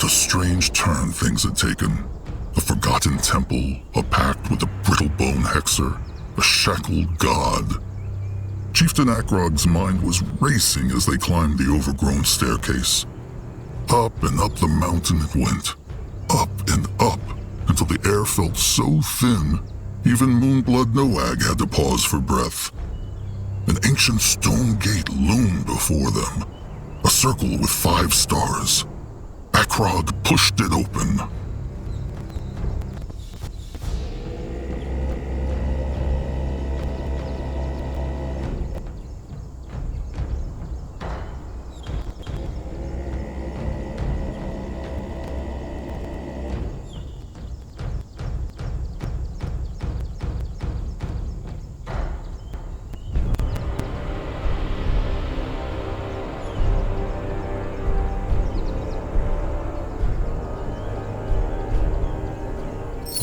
What a strange turn things had taken. A forgotten temple, a pact with a brittle-bone hexer, a shackled god. Chieftain Akrog's mind was racing as they climbed the overgrown staircase. Up and up the mountain it went. Up and up, until the air felt so thin, even Moonblood Noag had to pause for breath. An ancient stone gate loomed before them, a circle with 5 stars. Akrog pushed it open.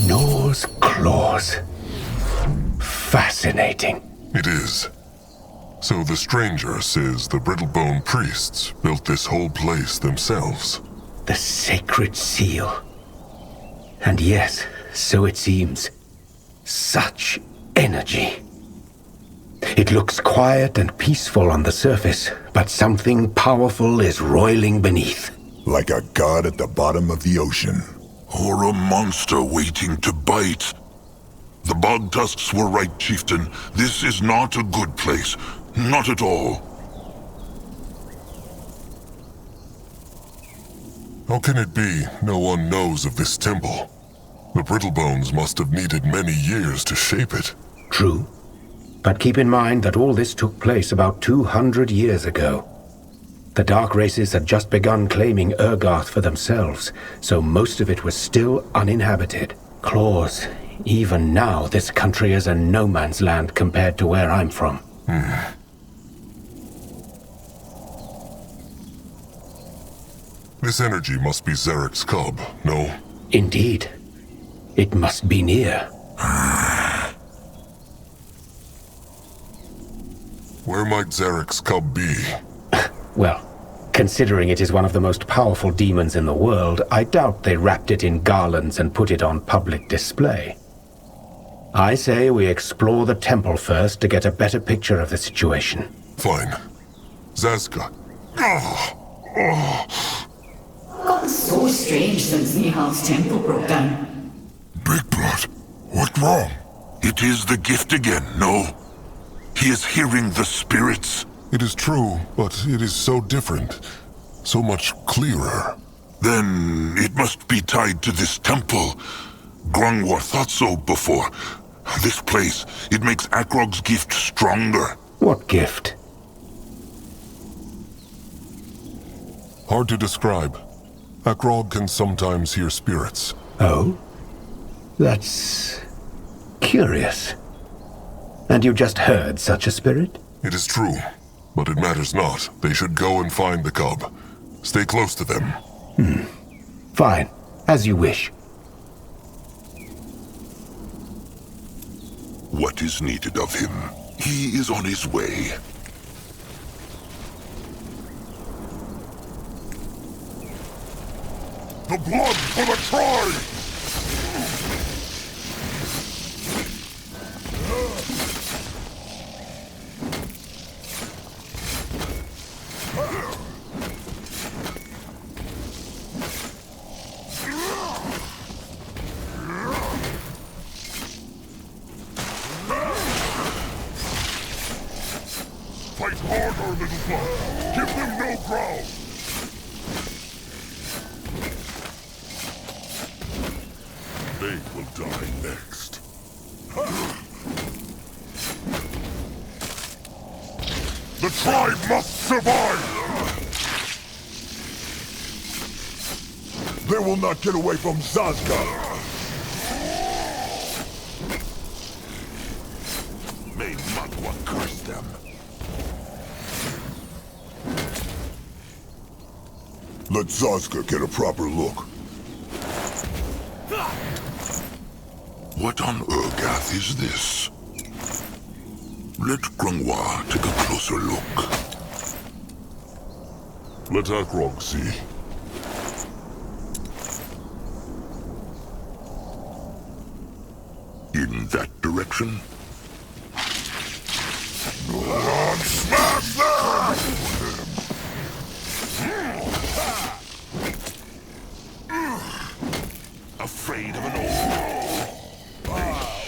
Gno's claws. Fascinating. It is. So the stranger says the Brittlebone priests built this whole place themselves. The sacred seal. And yes, so it seems. Such energy. It looks quiet and peaceful on the surface, but something powerful is roiling beneath. Like a god at the bottom of the ocean. Or a monster waiting to bite. The bog tusks were right, Chieftain. This is not a good place. Not at all. How can it be no one knows of this temple? The Brittlebones must have needed many years to shape it. True. But keep in mind that all this took place about 200 years ago. The Dark Races had just begun claiming Urgarth for themselves, so most of it was still uninhabited. Claws, even now this country is a no-man's land compared to where I'm from. This energy must be Zarek's cub, no? Indeed. It must be near. Where might Zarek's cub be? Well, considering it is one of the most powerful demons in the world, I doubt they wrapped it in garlands and put it on public display. I say we explore the temple first to get a better picture of the situation. Fine. Zazka. Gotten so strange since Nihal's temple broke down. Big Blood, what's wrong? It is the gift again, no? He is hearing the spirits. It is true, but it is so different. So much clearer. Then it must be tied to this temple. Grungwar thought so before. This place, it makes Akrog's gift stronger. What gift? Hard to describe. Akrog can sometimes hear spirits. Oh? That's curious. And you just heard such a spirit? It is true, but it matters not. They should go and find the cub. Stay close to them. Fine. As you wish. What is needed of him? He is on his way. The blood for the tribe! Fight harder, little blood. Give them no ground. They will die next. The tribe must survive! They will not get away from Zazka! May Magua curse them. Let Zazka get a proper look. What on Urgath is this? Let Grungwar take a closer look. Let Akrog see. In that direction? Smash them! Afraid of an old...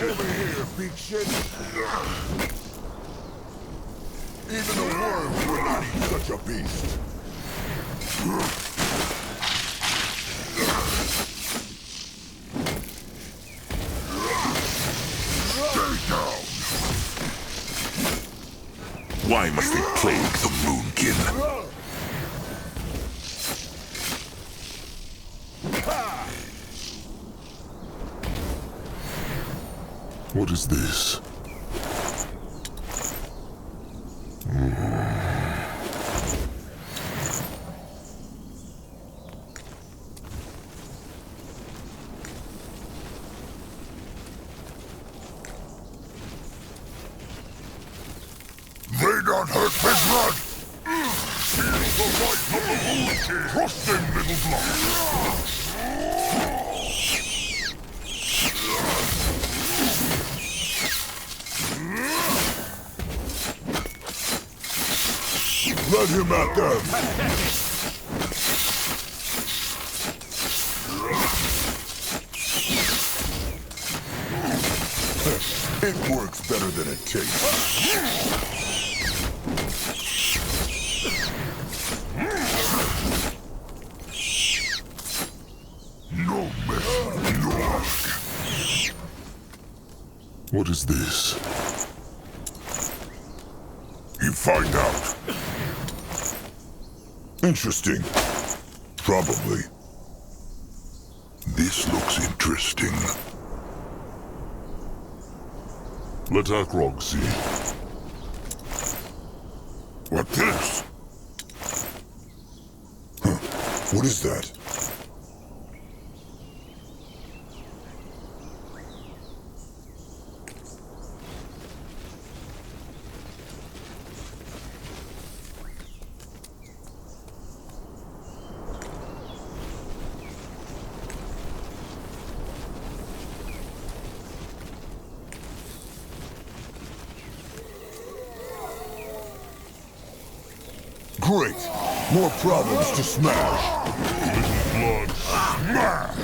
Over here, big shit. Even the worms would not eat such a beast. Stay down! Why must they plague the Moonkin? What is this? They don't hurt his blood! Feel the light of the Moonkin! Trust them, little blood! Let him at them! It works better than it tastes. No mess, no ask. What is this? You find out. Interesting. Probably. This looks interesting. Let Akrog see. What this? What is that? Great! More problems to smash! Blood smash!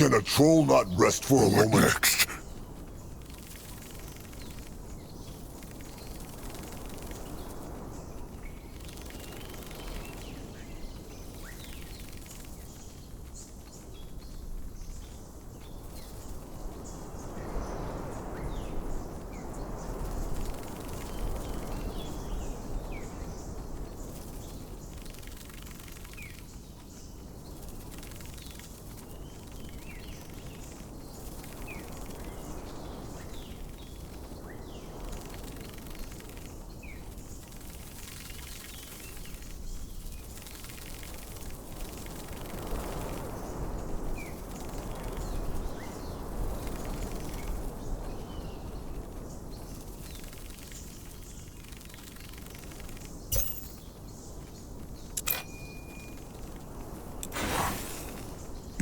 Can a troll not rest for a What moment? next?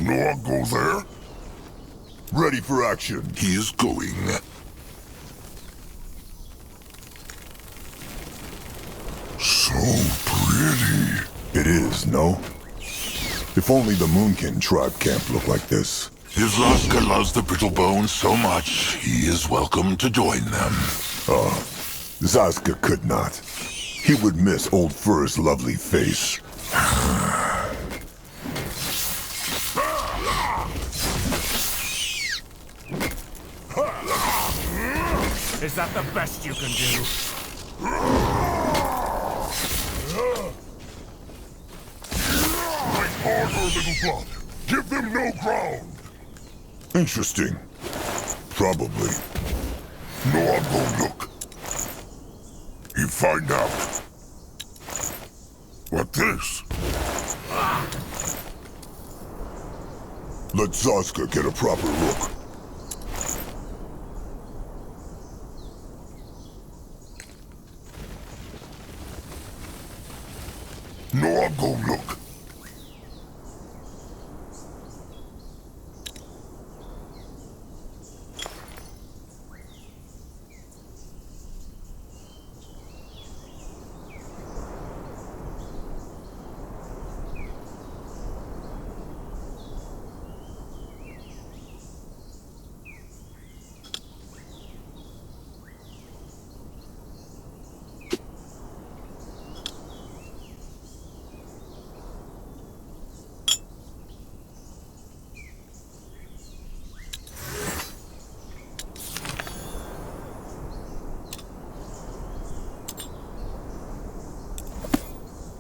No one go there? Ready for action. He is going. So pretty. It is, no? If only the Moonkin tribe camp looked like this. If Laska loves the brittle bones so much, he is welcome to join them. Zaska could not. He would miss Old Fur's lovely face. Is that the best you can do? Fight hard or little blood. Give them no ground. Interesting. Probably. No one go look. He find out. What this? Let Zaska get a proper look. No one go look.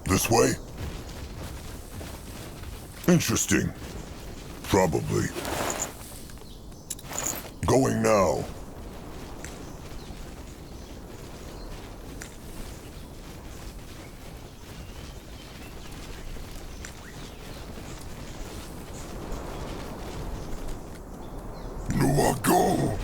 This way? Interesting. Probably. Going now. No go.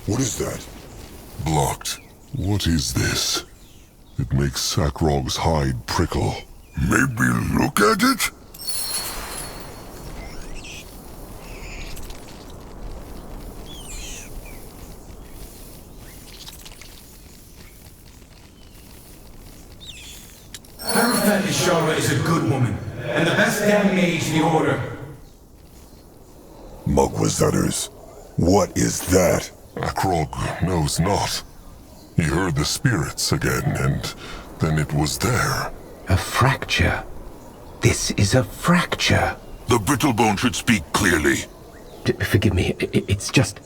What is that? Blocked. What is this? It makes Akrog's hide prickle. Maybe look at it? Shara is a good woman, and the best damn mage in the order. Mugwazutters. What is that? Akrog knows not. He heard the spirits again, and then it was there. A fracture. This is a fracture. The brittlebone should speak clearly. Forgive me, it's just...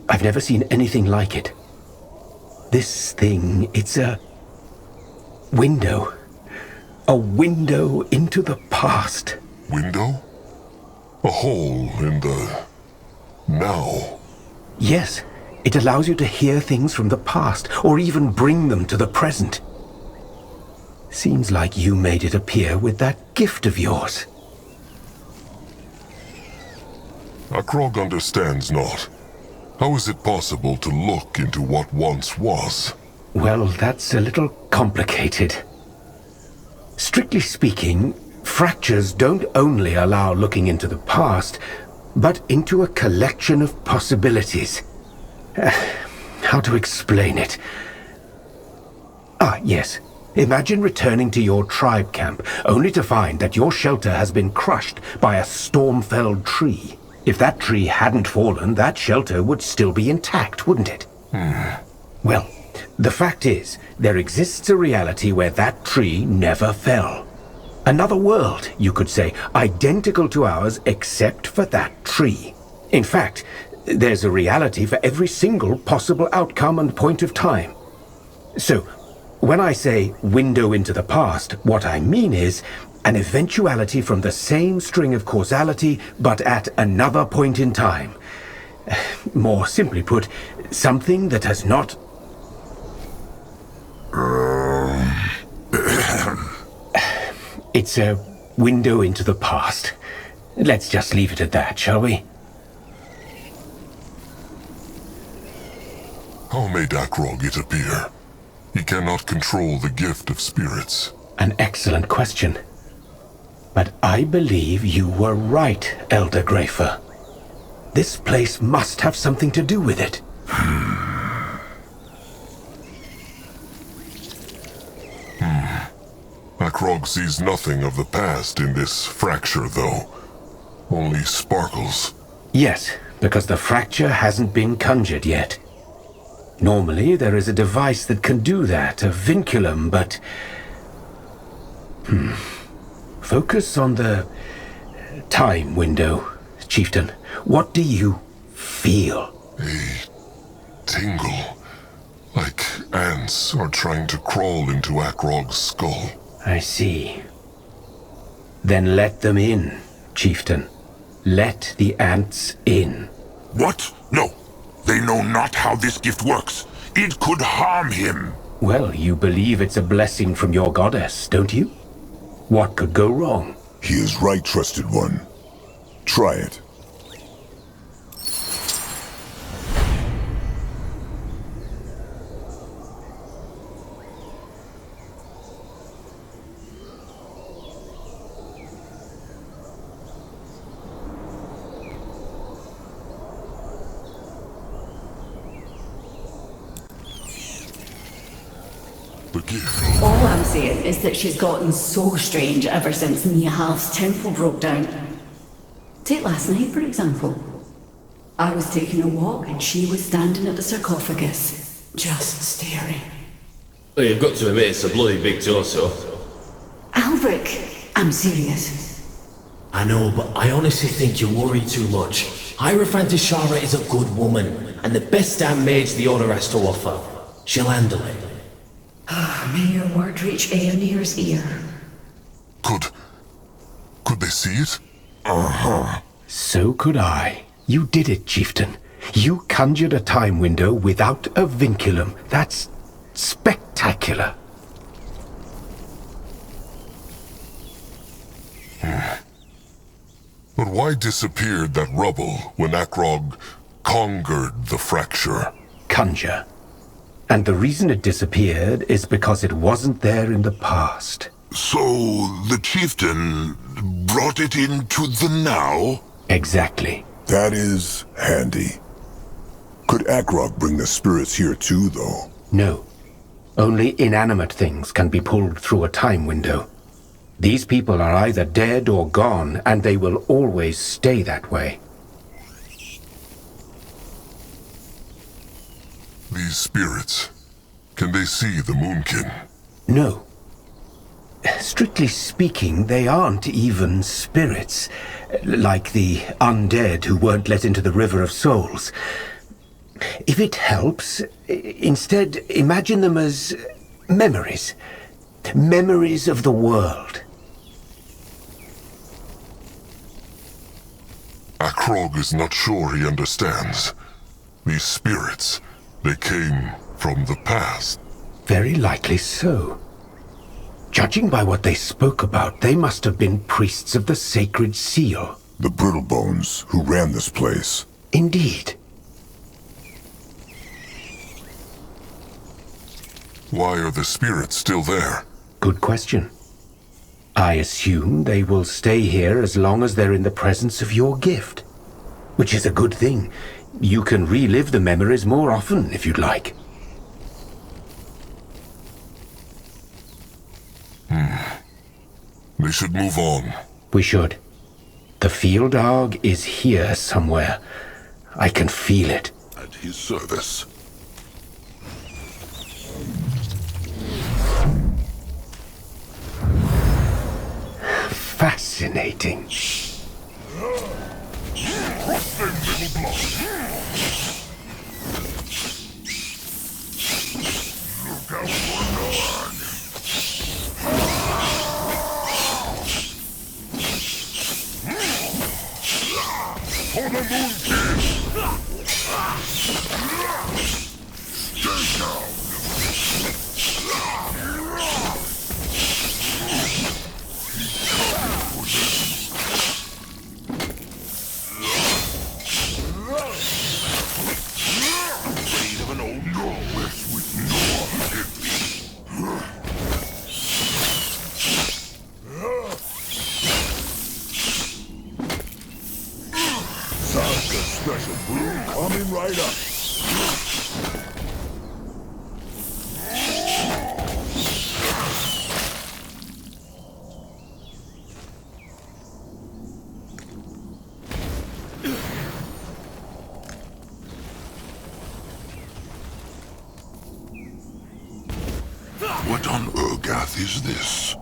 I've never seen anything like it. This thing, it's a... window. A window into the past. Window? A hole in the... now. Yes, it allows you to hear things from the past, or even bring them to the present. Seems like you made it appear with that gift of yours. Akrog understands not. How is it possible to look into what once was? Well, that's a little complicated. Strictly speaking, fractures don't only allow looking into the past, but into a collection of possibilities. How to explain it? Ah, yes. Imagine returning to your tribe camp, only to find that your shelter has been crushed by a storm-felled tree. If that tree hadn't fallen, that shelter would still be intact, wouldn't it? Well, the fact is, there exists a reality where that tree never fell. Another world, you could say, identical to ours except for that tree. In fact, there's a reality for every single possible outcome and point of time. So, when I say window into the past, what I mean is an eventuality from the same string of causality, but at another point in time. More simply put, something that has not... It's a window into the past. Let's just leave it at that, shall we? How made Akrogu it appear? He cannot control the gift of spirits. An excellent question. But I believe you were right, Elder Grafer. This place must have something to do with it. Akrogu sees nothing of the past in this fracture, though. Only sparkles. Yes, because the fracture hasn't been conjured yet. Normally, there is a device that can do that, a vinculum, but... Focus on the time window, Chieftain. What do you feel? A tingle. Like ants are trying to crawl into Akrogu's skull. I see. Then let them in, Chieftain. Let the ants in. What? No. They know not how this gift works. It could harm him. Well, you believe it's a blessing from your goddess, don't you? What could go wrong? He is right, trusted one. Try it. All I'm saying is that she's gotten so strange ever since Nihal's temple broke down. Take last night, for example. I was taking a walk and she was standing at the sarcophagus, just staring. Well, you've got to admit it's a bloody big torso. Albric, I'm serious. I know, but I honestly think you worry too much. Hierophant Ishara is a good woman, and the best damn mage the Order has to offer. She'll handle it. May your word reach Aeonir's ear. Could they see it? So could I. You did it, Chieftain. You conjured a time window without a vinculum. That's spectacular. But why disappeared that rubble when Akrogu conquered the fracture? Conjure. And the reason it disappeared is because it wasn't there in the past. So the chieftain brought it into the now? Exactly. That is handy. Could Akrogu bring the spirits here too, though? No. Only inanimate things can be pulled through a time window. These people are either dead or gone, and they will always stay that way. These spirits, can they see the Moonkin? No. Strictly speaking, they aren't even spirits, like the undead who weren't let into the River of Souls. If it helps, instead imagine them as memories. Memories of the world. Akrogu is not sure he understands. These spirits, they came from the past. Very likely so. Judging by what they spoke about, they must have been priests of the Sacred Seal. The Brittlebones who ran this place. Indeed. Why are the spirits still there? Good question. I assume they will stay here as long as they're in the presence of your gift. Which is a good thing. You can relive the memories more often if you'd like. We should move on. We should. The field dog is here somewhere. I can feel it. At his service. Fascinating. For the Moon King! Stay down! Blade of an old Norwest with special brew coming right up. What on Urgath is this?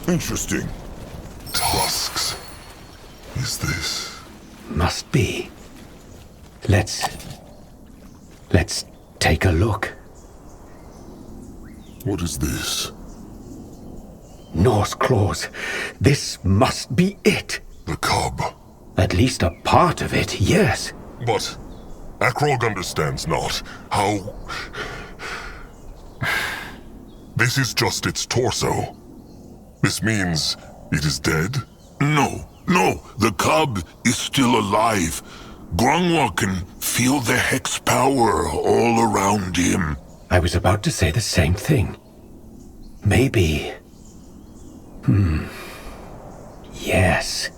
Interesting. Tusks. Is this? Must be. Let's take a look. What is this? Norse claws. This must be it. The cub. At least a part of it, yes. But Akrog understands not how... This is just its torso. This means it is dead? No, the cub is still alive. Grungwa can feel the hex power all around him. I was about to say the same thing. Maybe... Yes.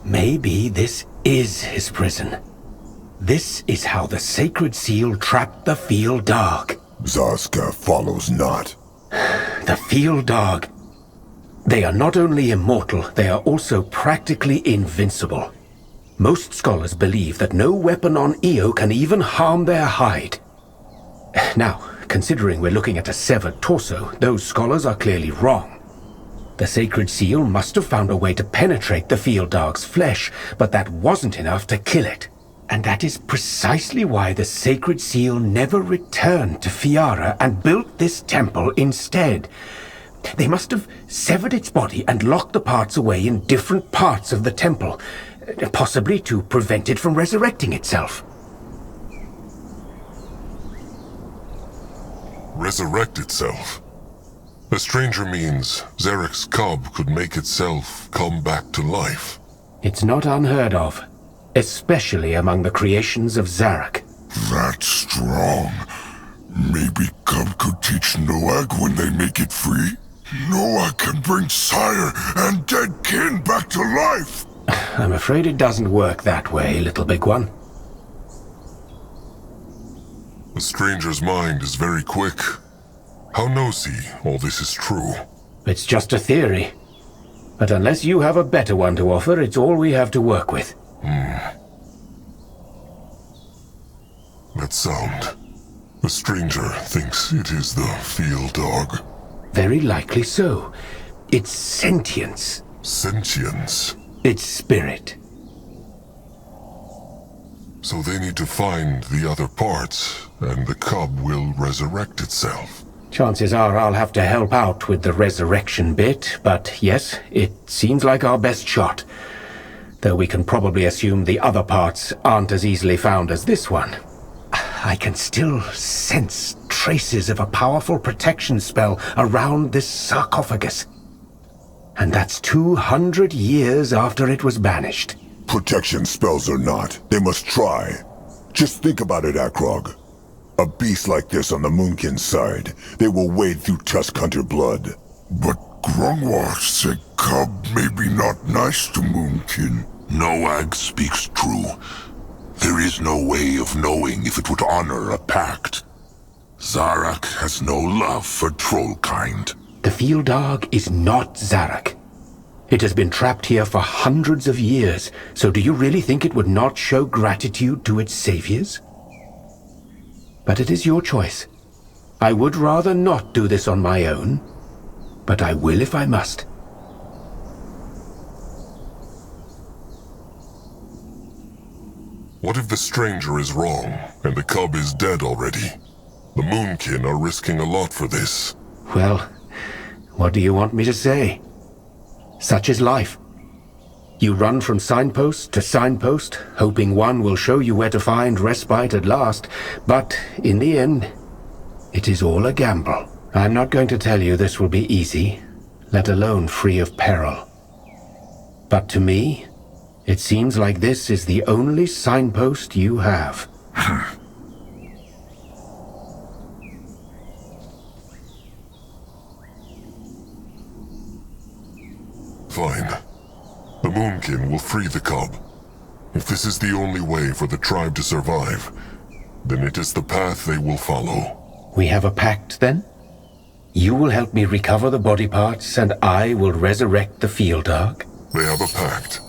Maybe this is his prison. This is how the sacred seal trapped the field dog. Zaska follows not. The field dog. They are not only immortal, they are also practically invincible. Most scholars believe that no weapon on Io can even harm their hide. Now, considering we're looking at a severed torso, those scholars are clearly wrong. The sacred seal must have found a way to penetrate the field dog's flesh, but that wasn't enough to kill it. And that is precisely why the sacred seal never returned to Fiara and built this temple instead. They must have severed its body and locked the parts away in different parts of the temple, possibly to prevent it from resurrecting itself. Resurrect itself? A stranger means Zarek's cub could make itself come back to life. It's not unheard of, especially among the creations of Zarek. That's strong. Maybe cub could teach Noag when they make it free? Noah can bring sire and dead kin back to life! I'm afraid it doesn't work that way, little big one. A stranger's mind is very quick. How knows he all this is true? It's just a theory. But unless you have a better one to offer, it's all we have to work with. That sound. The stranger thinks it is the field dog. Very likely so. It's sentience. Sentience? It's spirit. So they need to find the other parts, and the cub will resurrect itself. Chances are I'll have to help out with the resurrection bit, but yes, it seems like our best shot. Though we can probably assume the other parts aren't as easily found as this one. I can still sense traces of a powerful protection spell around this sarcophagus. And that's 200 years after it was banished. Protection spells or not, they must try. Just think about it, Akrogu. A beast like this on the Moonkin's side, they will wade through Tusk Hunter blood. But Grungwar said Cub may be not nice to Moonkin. Noag speaks true. There is no way of knowing if it would honor a pact. Zarak has no love for trollkind. The field dog is not Zarak. It has been trapped here for hundreds of years, so do you really think it would not show gratitude to its saviors? But it is your choice. I would rather not do this on my own, but I will if I must. What if the stranger is wrong, and the cub is dead already? The Moonkin are risking a lot for this. Well, what do you want me to say? Such is life. You run from signpost to signpost, hoping one will show you where to find respite at last, but in the end, it is all a gamble. I'm not going to tell you this will be easy, let alone free of peril. But to me, it seems like this is the only signpost you have. Fine. The Moonkin will free the cub. If this is the only way for the tribe to survive, then it is the path they will follow. We have a pact, then? You will help me recover the body parts, and I will resurrect the field dog? They have a pact.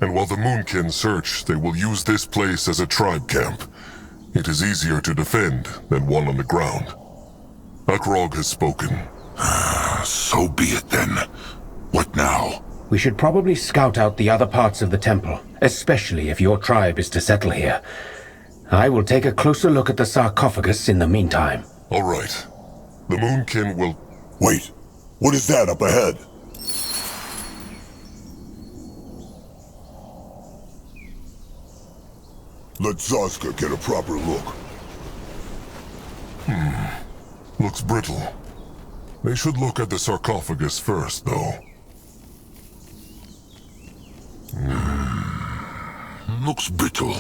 And while the Moonkin search, they will use this place as a tribe camp. It is easier to defend than one on the ground. Akrogu has spoken. So be it then. What now? We should probably scout out the other parts of the temple, especially if your tribe is to settle here. I will take a closer look at the sarcophagus in the meantime. All right. The Moonkin will... Wait, what is that up ahead? Let Zaska get a proper look. Looks brittle. They should look at the sarcophagus first, though. Looks brittle.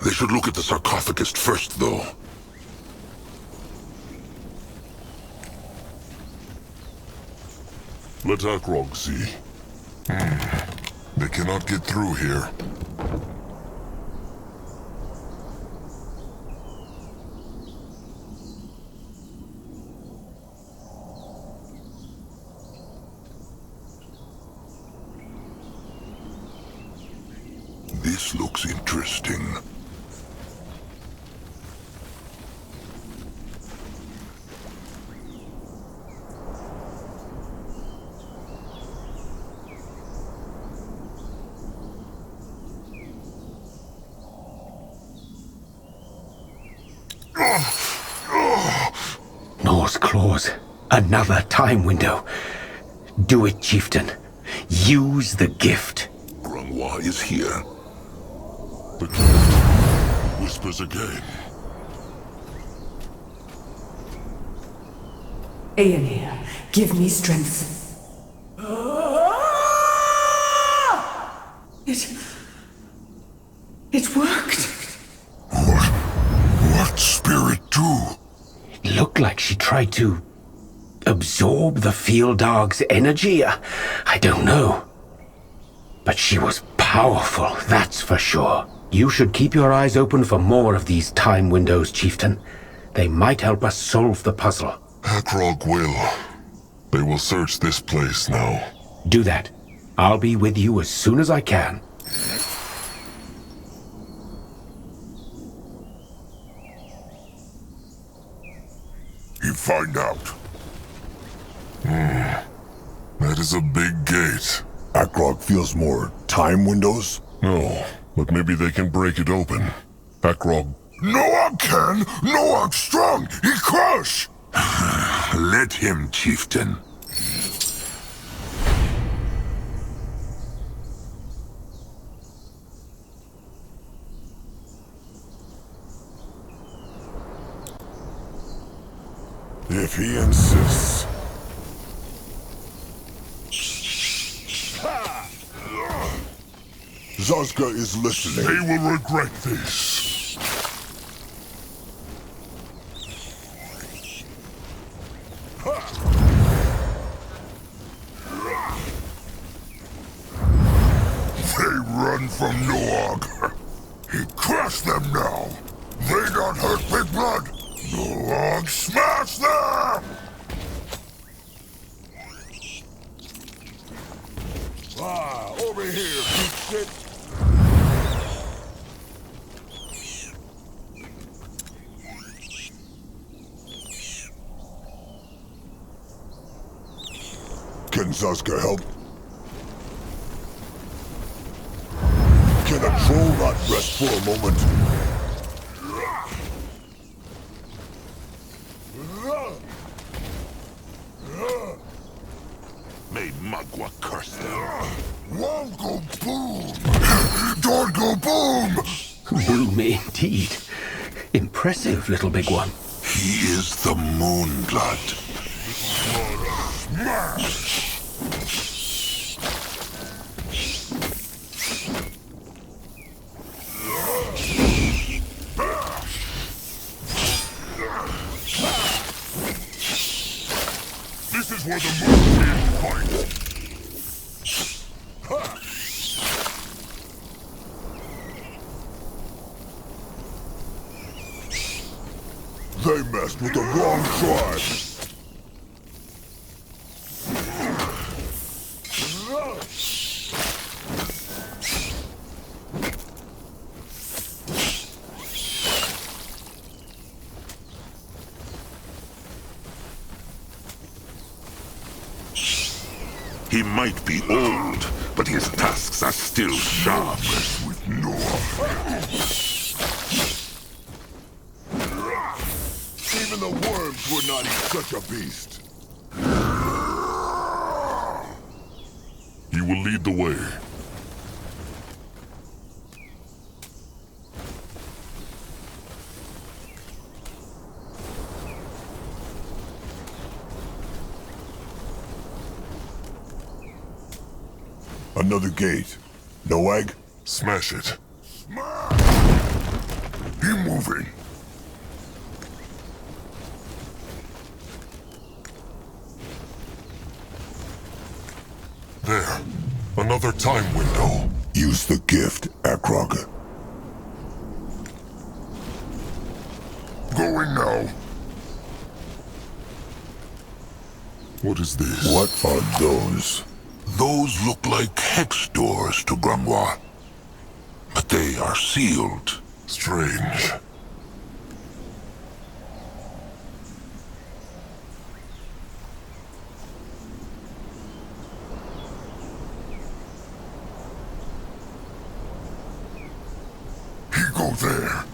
They should look at the sarcophagus first, though. Let Akrogu see. They cannot get through here. This looks interesting. Nor's claws. Another time window. Do it, chieftain. Use the gift. Grungwar is here. The gift whispers again. Aeonir, give me strength. It worked. What spirit do? It looked like she tried to absorb the field dog's energy. I don't know. But she was powerful, that's for sure. You should keep your eyes open for more of these time windows, chieftain. They might help us solve the puzzle. Akrogu will. They will search this place now. Do that. I'll be with you as soon as I can. You find out. That is a big gate. Akrogu feels more time windows? No, but maybe they can break it open. Akrogu. Noag can! Noag's strong! He crush! Let him, chieftain. If he insists. Zazka is listening. They will regret this. They run from Noog. He crushed them now. They not hurt Big Blood. Noog, smash them! Over here, peep shit. Can Zazka help? Can a troll not rest for a moment? May Magua curse them. Won't go boom! Don't go boom! Boom indeed. Impressive, little big one. He is the Moonblood. Smash! This is where the Moon fights. They messed with the wrong tribe. He might be old, but his tusks are still sharp. With Even the worms would not eat such a beast. You will lead the way. Another gate. No egg? Smash it. He moving. There. Another time window. Use the gift, Akroggu. Going now. What is this? What are those? Those look like hex doors to Grimoire. But they are sealed. Strange. He go there.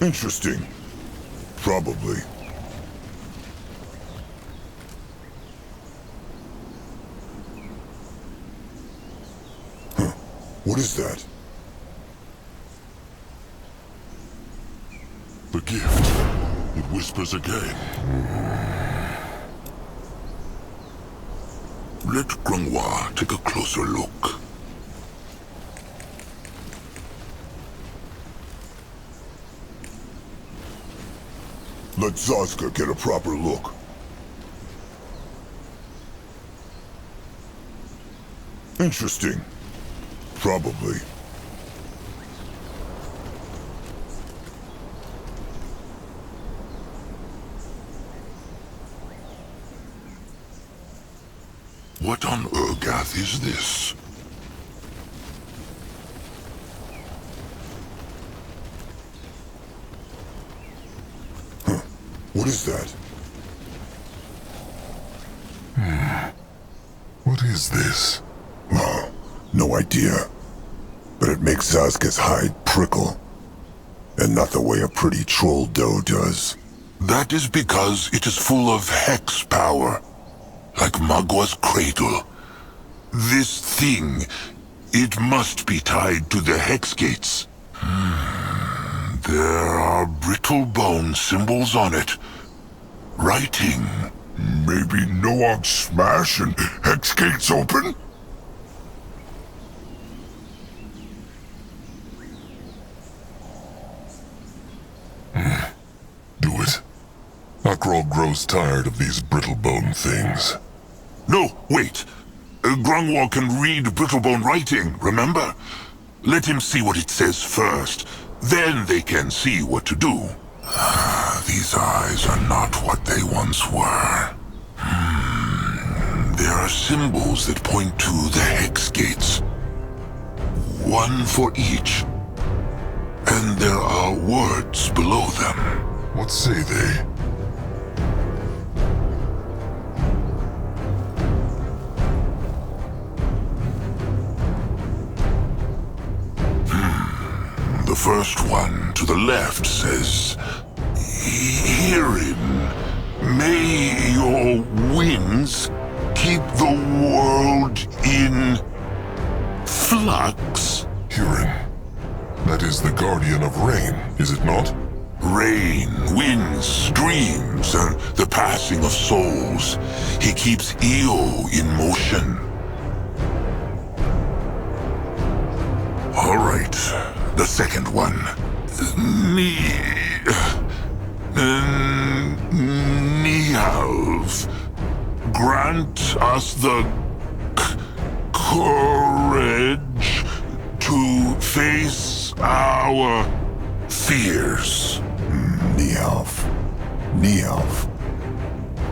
Interesting. Probably. What is that? The gift. It whispers again. Let Grimoire take a closer look. Let Zazka get a proper look. Interesting. Probably. What on Urgath is this? Huh. What is that? What is this? Oh, no idea. But it makes Zazka's hide prickle. And not the way a pretty troll doe does. That is because it is full of hex power, like Magwa's cradle. This thing, it must be tied to the hex gates. There are brittle bone symbols on it. Writing. Maybe Noog smash and hex gates open? Do it. Akrog grows tired of these brittle bone things. No, wait. Grungwall can read brittlebone writing, remember? Let him see what it says first. Then they can see what to do. These eyes are not what they once were. There are symbols that point to the hex gates. One for each. And there are words below them. What say they? The first one to the left says, "Herein may your winds keep the world in flux." Hurin. That is the guardian of rain, is it not? Rain, winds, dreams, and the passing of souls. He keeps Io in motion. All right, the second one. Nihalv. Grant us the courage to face our fears. Nihalv.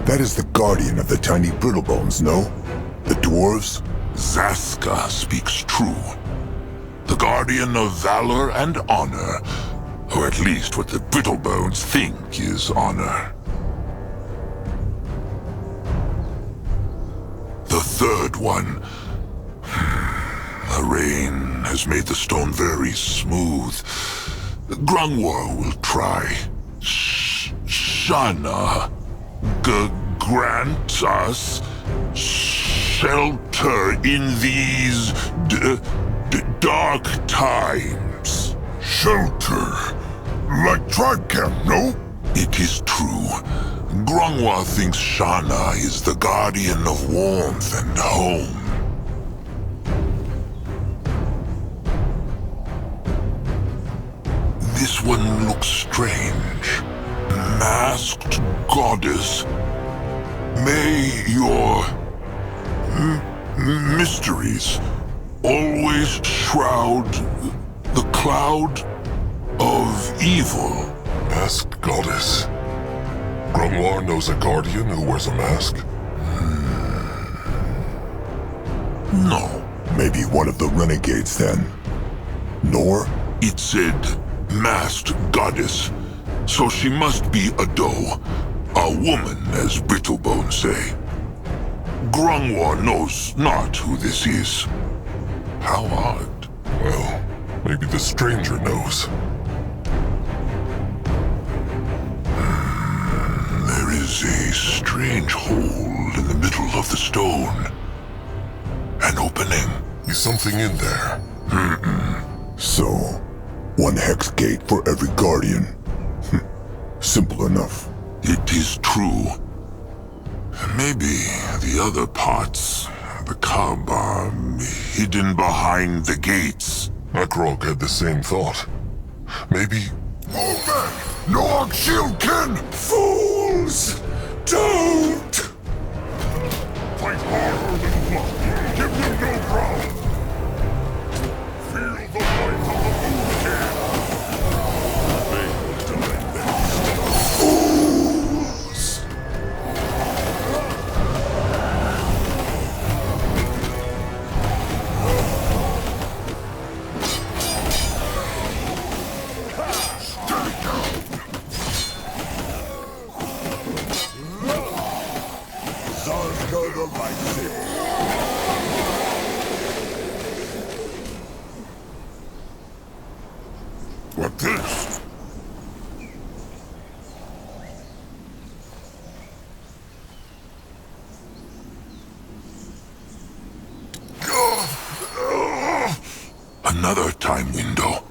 That is the guardian of the tiny brittlebones, no? The dwarves? Zaska speaks true. The guardian of valor and honor, or at least what the brittlebones think is honor. The third one. The rain has made the stone very smooth. Grungwar will try. Shana, grant us shelter in these dark times. Shelter? Like tribe camp, no? It is true. Grungwar thinks Shana is the guardian of warmth and home. This one looks strange. Masked goddess. May your mysteries always shroud the cloud of evil. Masked goddess. Grungwar knows a guardian who wears a mask? No. Maybe one of the renegades then. Nor? It said masked goddess. So she must be a doe. A woman, as Brittlebone say. Grungwar knows not who this is. How odd. Well, maybe the stranger knows. There is a strange hole in the middle of the stone. An opening. Is something in there? So, one hex gate for every guardian. Simple enough. It is true. Maybe the other parts, the cub, are hidden behind the gates. Akrog had the same thought. Maybe... Move back! Noog shield kin! Fools! Don't! Fight harder than blood. Give them no ground. Feel the life of the moon king. Fail to let them stop. Fools! Zarga the lightsaber. What this? another time window.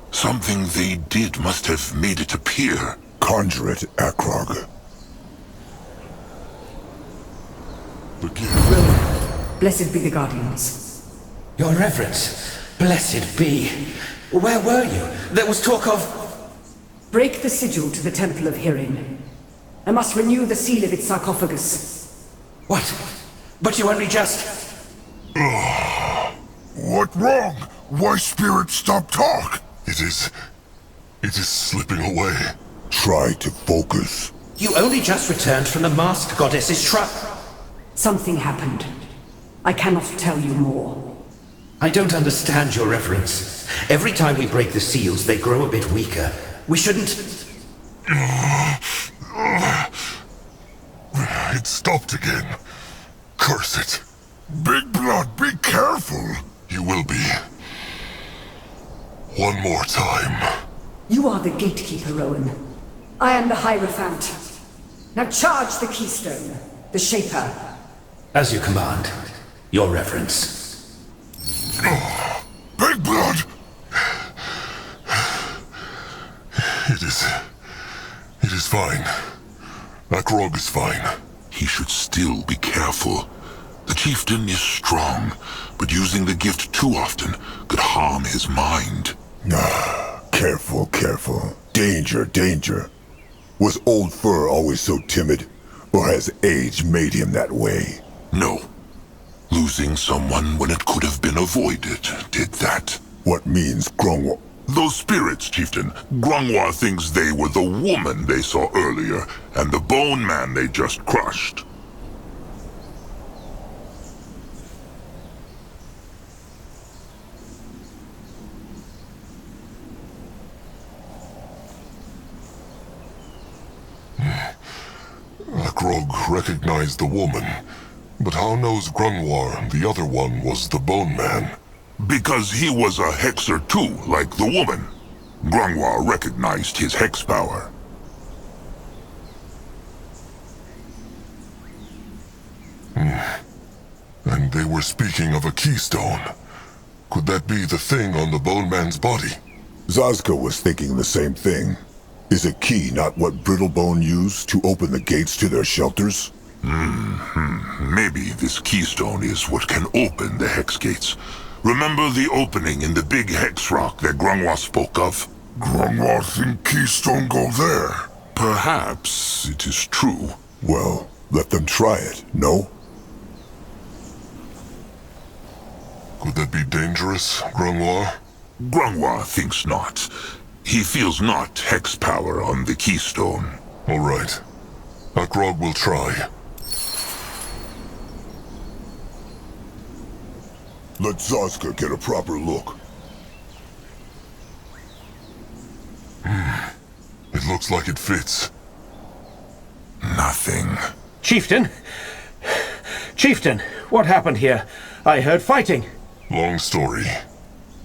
Something they did must have made it appear. Conjure it, Akrogu. Blessed be the Guardians. Your Reverence, blessed be. Where were you? There was talk of... Break the sigil to the Temple of Hirin. I must renew the seal of its sarcophagus. What? But you only just... What wrong? Why spirit stop talk? It is slipping away. Try to focus. You only just returned from the masked goddess's shrine. Something happened. I cannot tell you more. I don't understand, Your Reverence. Every time we break the seals, they grow a bit weaker. We shouldn't... It stopped again. Curse it. Big Blood, be careful. You will be. One more time. You are the gatekeeper, Rowan. I am the Hierophant. Now charge the keystone, the Shaper. As you command, Your Reverence. Big Blood! It is fine. Akrogu is fine. He should still be careful. The chieftain is strong, but using the gift too often could harm his mind. Careful, careful. Danger, danger. Was Old Fur always so timid? Or has age made him that way? No. Losing someone when it could have been avoided did that. What means Grungwa? Those spirits, chieftain. Grungwa thinks they were the woman they saw earlier, and the bone man they just crushed. Akrogu recognized the woman, but how knows Grunwar the other one was the bone man? Because he was a hexer too, like the woman. Grungwa recognized his hex power. And they were speaking of a keystone. Could that be the thing on the bone man's body? Zazka was thinking the same thing. Is a key not what Brittlebone used to open the gates to their shelters? Maybe this keystone is what can open the hex gates. Remember the opening in the big hex rock that Grungwa spoke of? Grungwa think keystone go there. Perhaps it is true. Well, let them try it, no? Could that be dangerous, Grungwa? Grungwa thinks not. He feels not hex power on the keystone. All right. Akrogu will try. Let Zazka get a proper look. It looks like it fits. Nothing. Chieftain? Chieftain, what happened here? I heard fighting. Long story.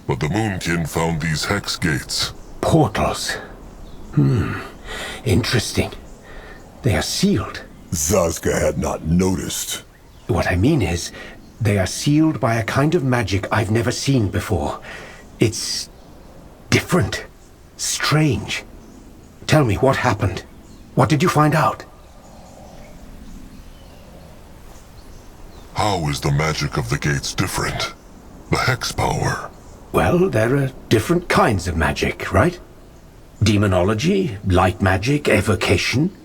But the Moonkin found these hex gates. Portals. Interesting. They are sealed. Zazka had not noticed. What I mean is, they are sealed by a kind of magic I've never seen before. It's different. Strange. Tell me, what happened? What did you find out? How is the magic of the gates different? The hex power. Well, there are different kinds of magic, right? Demonology, light magic, evocation.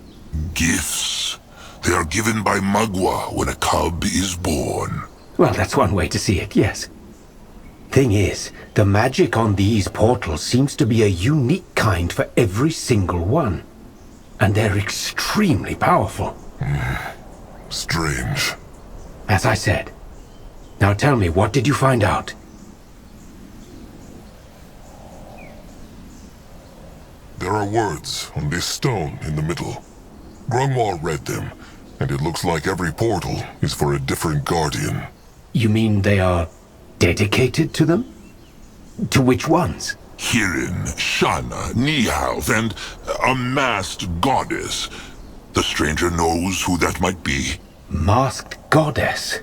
Gifts. They are given by Magua when a cub is born. Well, that's one way to see it, yes. Thing is, the magic on these portals seems to be a unique kind for every single one. And they're extremely powerful. Strange. As I said. Now tell me, what did you find out? There are words on this stone in the middle. Grungwa read them, and it looks like every portal is for a different guardian. You mean they are dedicated to them? To which ones? Hirin, Shana, Nihalv, and a masked goddess. The stranger knows who that might be. Masked goddess?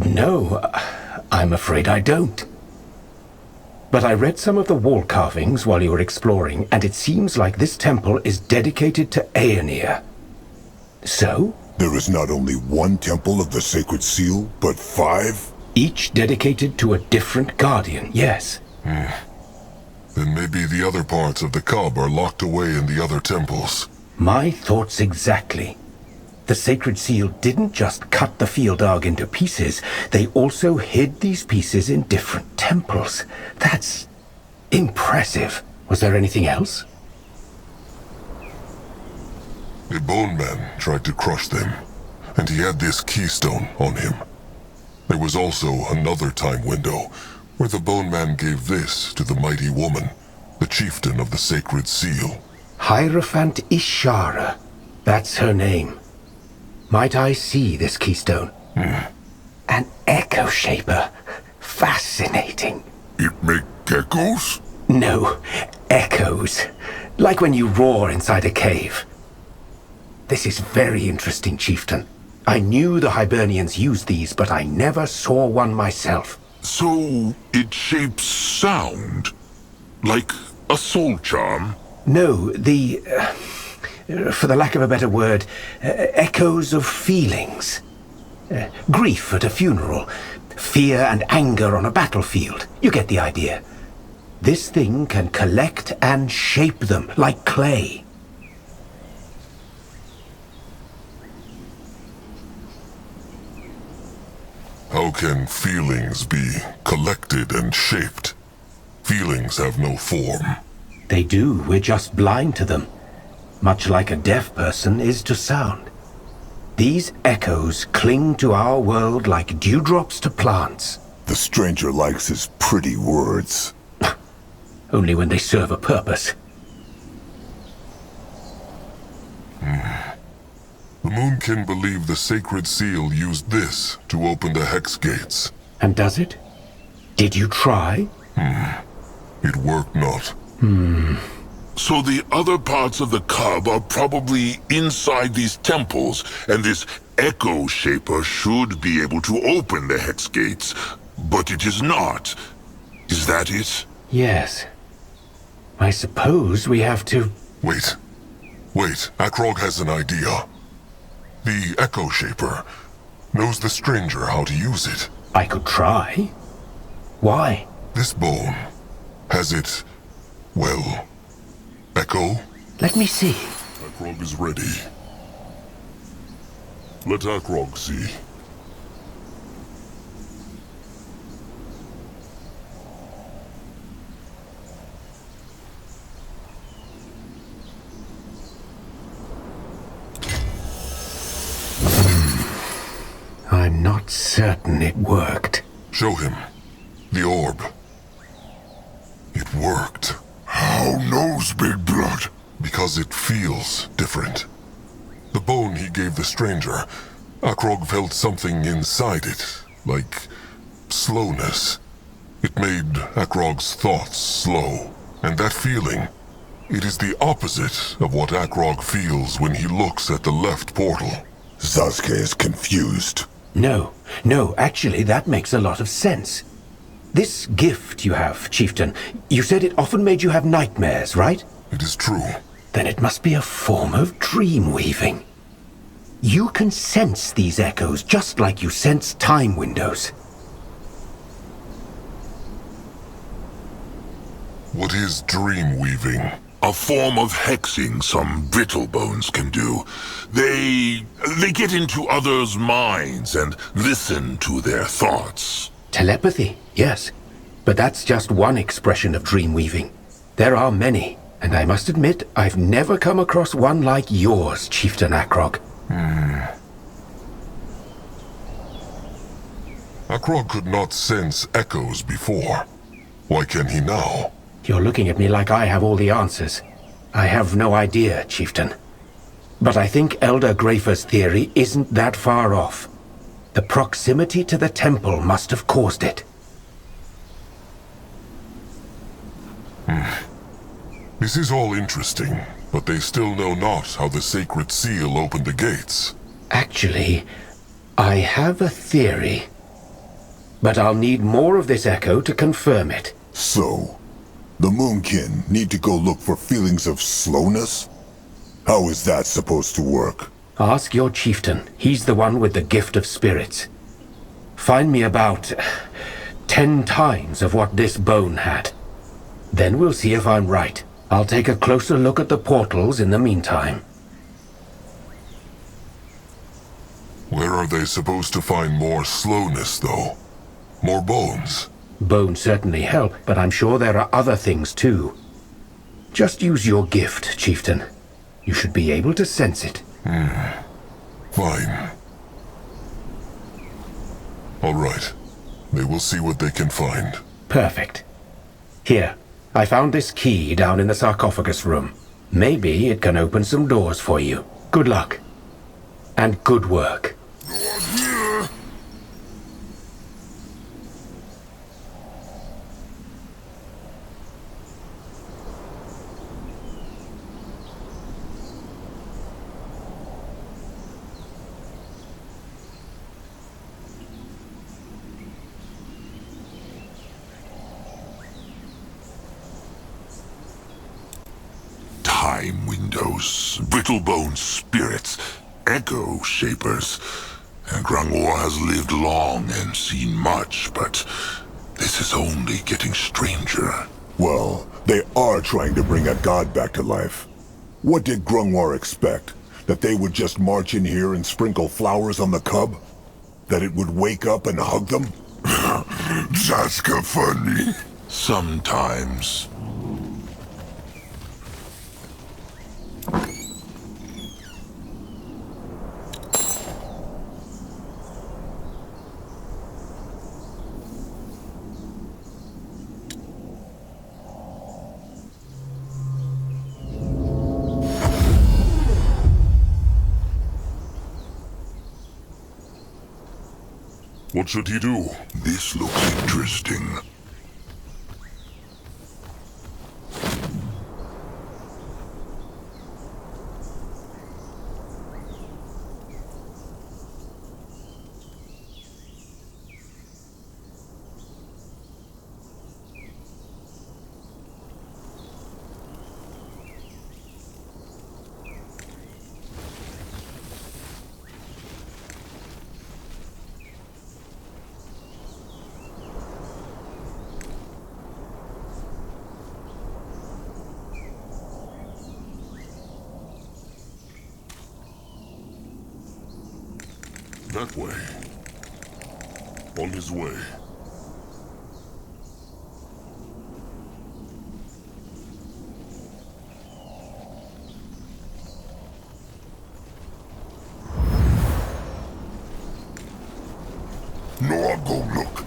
No, I'm afraid I don't. But I read some of the wall carvings while you were exploring, and it seems like this temple is dedicated to Aeonir. So? There is not only one temple of the Sacred Seal, but 5? Each dedicated to a different guardian, yes. Then maybe the other parts of the cub are locked away in the other temples. My thoughts exactly. The Sacred Seal didn't just cut the Fieldog into pieces, they also hid these pieces in different temples. That's impressive. Was there anything else? A bone man tried to crush them, and he had this keystone on him. There was also another time window, where the bone man gave this to the mighty woman, the chieftain of the Sacred Seal. Hierophant Ishara. That's her name. Might I see this keystone? An echo shaper. Fascinating. It make echoes? No, echoes. Like when you roar inside a cave. This is very interesting, Chieftain. I knew the Hibernians used these, but I never saw one myself. So, it shapes sound? Like a soul charm? No, for the lack of a better word, echoes of feelings. Grief at a funeral, fear and anger on a battlefield. You get the idea. This thing can collect and shape them like clay. How can feelings be collected and shaped? Feelings have no form. They do, we're just blind to them. Much like a deaf person is to sound. These echoes cling to our world like dewdrops to plants. The stranger likes his pretty words. Only when they serve a purpose. The Moonkin believe the Sacred Seal used this to open the Hex Gates. And does it? Did you try? It worked not. So the other parts of the cub are probably inside these temples, and this echo shaper should be able to open the hex gates, but it is not. Is that it? Yes. I suppose we have to... Wait, Akrog has an idea. The Echo Shaper knows the stranger how to use it. I could try. Why? This bone, has it, well, echo? Let me see. Akrog is ready. Let Akrog see. I'm not certain it worked. Show him. The orb. It worked. How knows Big Blood? Because it feels different. The bone he gave the stranger, Akrog felt something inside it, like slowness. It made Akrog's thoughts slow. And that feeling, it is the opposite of what Akrog feels when he looks at the left portal. Sasuke is confused. No, actually that makes a lot of sense. This gift you have, Chieftain, you said it often made you have nightmares, right? It is true. Then it must be a form of dream weaving. You can sense these echoes just like you sense time windows. What is dream weaving? A form of hexing some brittle bones can do. They get into others' minds and listen to their thoughts. Telepathy, yes. But that's just one expression of dream weaving. There are many, and I must admit, I've never come across one like yours, Chieftain Akrog. Akrog could not sense echoes before. Why can he now? You're looking at me like I have all the answers. I have no idea, Chieftain. But I think Elder Grafer's theory isn't that far off. The proximity to the temple must have caused it. This is all interesting, but they still know not how the Sacred Seal opened the gates. Actually, I have a theory. but I'll need more of this echo to confirm it. So, the Moonkin need to go look for feelings of slowness? How is that supposed to work? Ask your chieftain. He's the one with the gift of spirits. Find me about 10 times of what this bone had. Then we'll see if I'm right. I'll take a closer look at the portals in the meantime. Where are they supposed to find more slowness, though? More bones? Bones certainly help, but I'm sure there are other things too. Just use your gift, chieftain. You should be able to sense it. Fine. All right. They will see what they can find. Perfect. Here, I found this key down in the sarcophagus room. Maybe it can open some doors for you. Good luck. And good work. Time windows, brittle-bone spirits, echo shapers. And Grangor has lived long and seen much, but this is only getting stranger. Well, they are trying to bring a god back to life. What did Grungwar expect? That they would just march in here and sprinkle flowers on the cub? That it would wake up and hug them? That's funny. Sometimes. What should he do? This looks interesting. That way. On his way. No, I'll go look.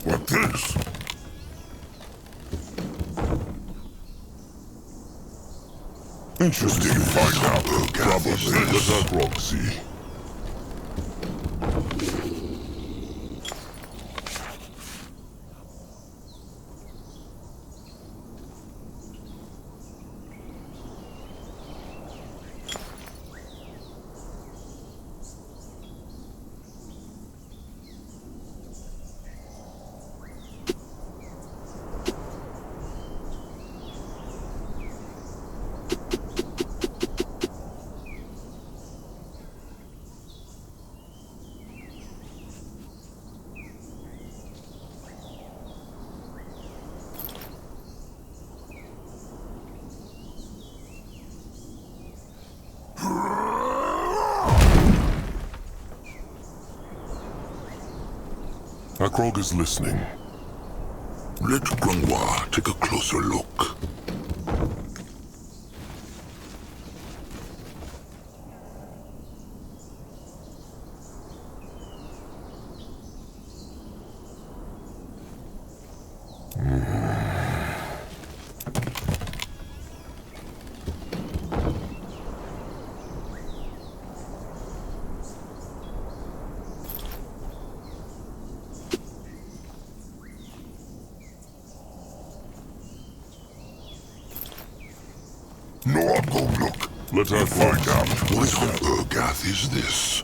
What this? Interesting to find out. Probably the Akrog see. Akrog is listening. Let Grungwa take a closer look. Let us find out. What on Urgath is this?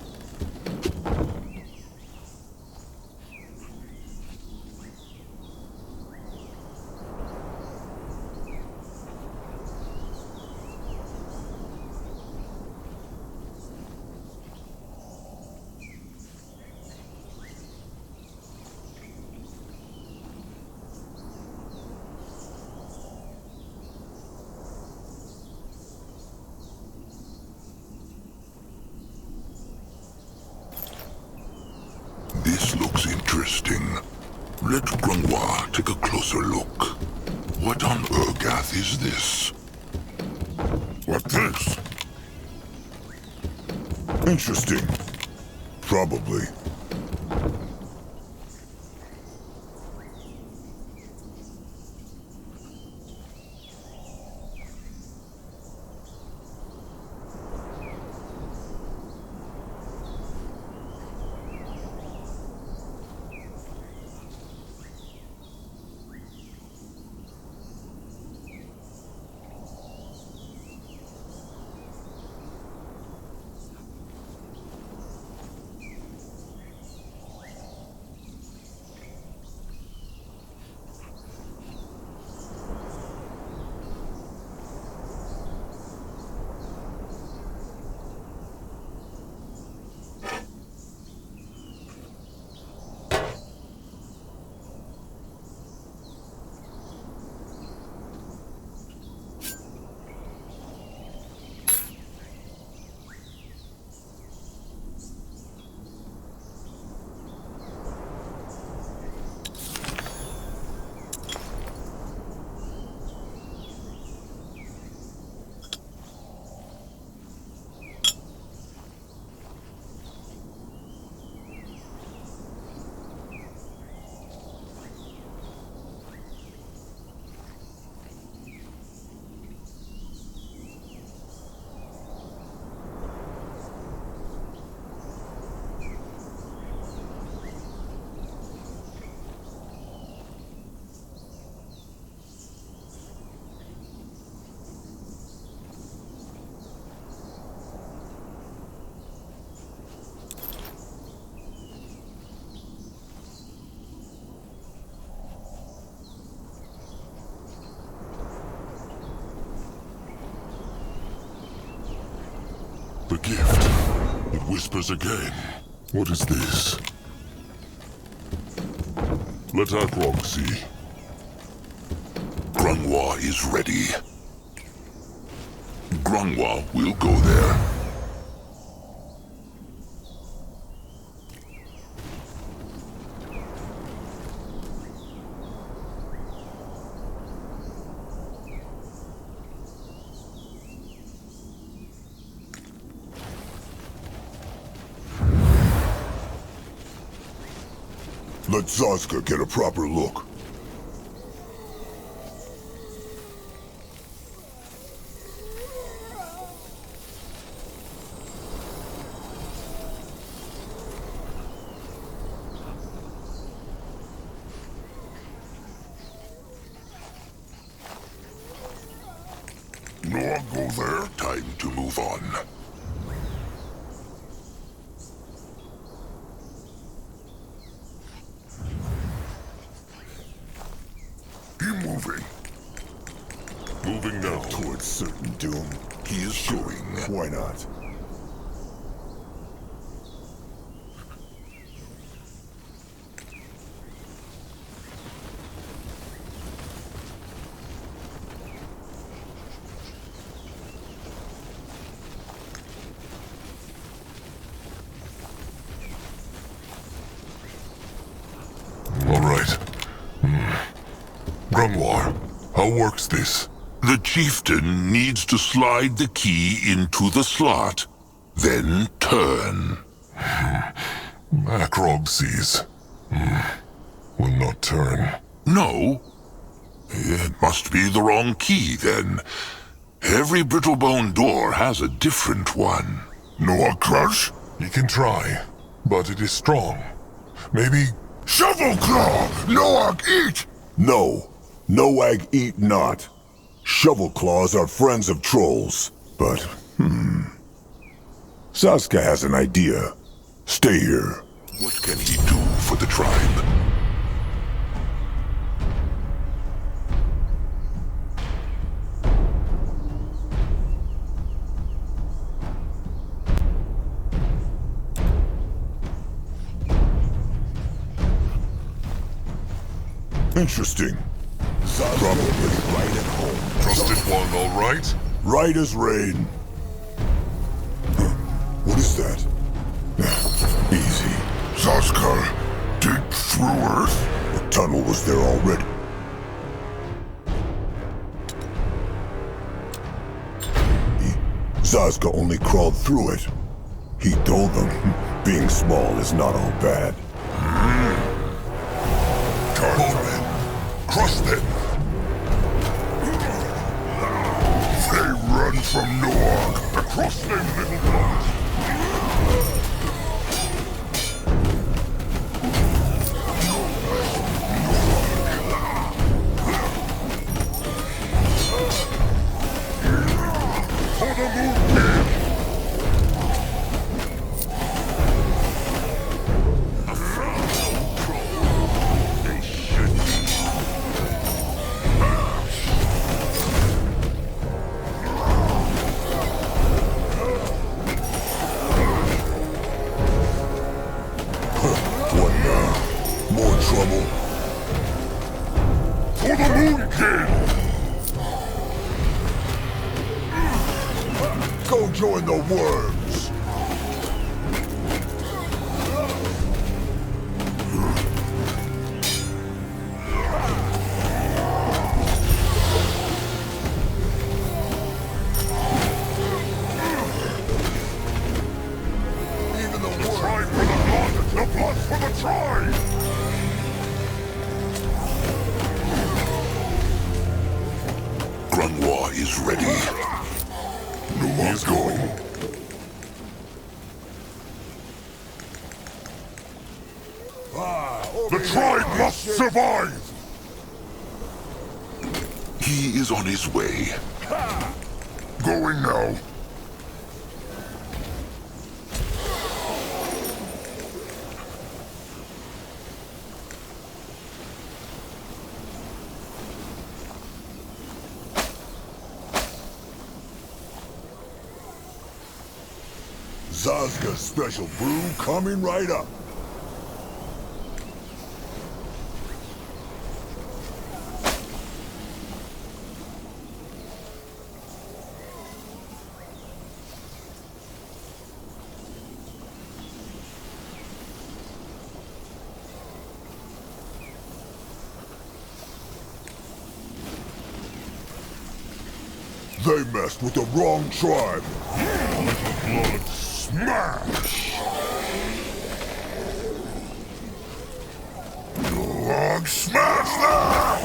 This looks interesting. Let Grunwa take a closer look. What on Urgath is this? What this? Interesting. Probably. The gift. It whispers again. What is this? Let Akrog see. Grunwa is ready. Grunwa will go there. Let Zazka get a proper look. No, go there. Time to move on. Moving now. Towards certain doom. He is going. Why not? All right. Grunwar, how works this? The chieftain needs to slide the key into the slot, then turn. Akrog sees. Will not turn. No? It must be the wrong key, then. Every brittle-bone door has a different one. Noah Crush? He can try, but it is strong. Maybe... Shovel Claw! Noah eat! No. Noag eat not. Shovel claws are friends of trolls, but Sasuke has an idea. Stay here. What can he do for the tribe? Interesting. Probably right at home. Trusted one, all right? Right as rain. Huh. What is that? Easy. Sasuke, dig through Earth. The tunnel was there already. Sasuke only crawled through it. He told them being small is not all bad. Bowmen, crush them! They run from Noog. Across them, little brothers! For the moon king! More trouble. For the moon king! Go join the worms. Even the tribe for the blood! The blood for the tribe! Grunwa is ready. He is going. The tribe must survive! He is on his way. Going now. Sasuke's special brew coming right up. They messed with the wrong tribe. Blood smash! Log smash them!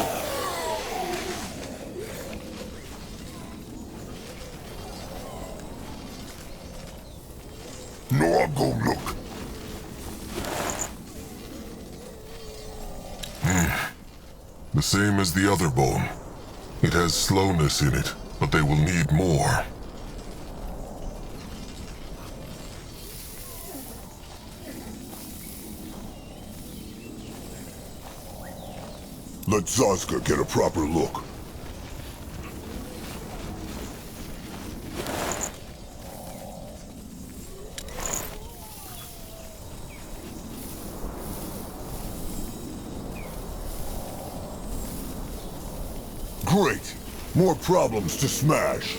No, I'll go look. The same as the other bone. It has slowness in it, but they will need more. Let Sasuke get a proper look. Great! More problems to smash.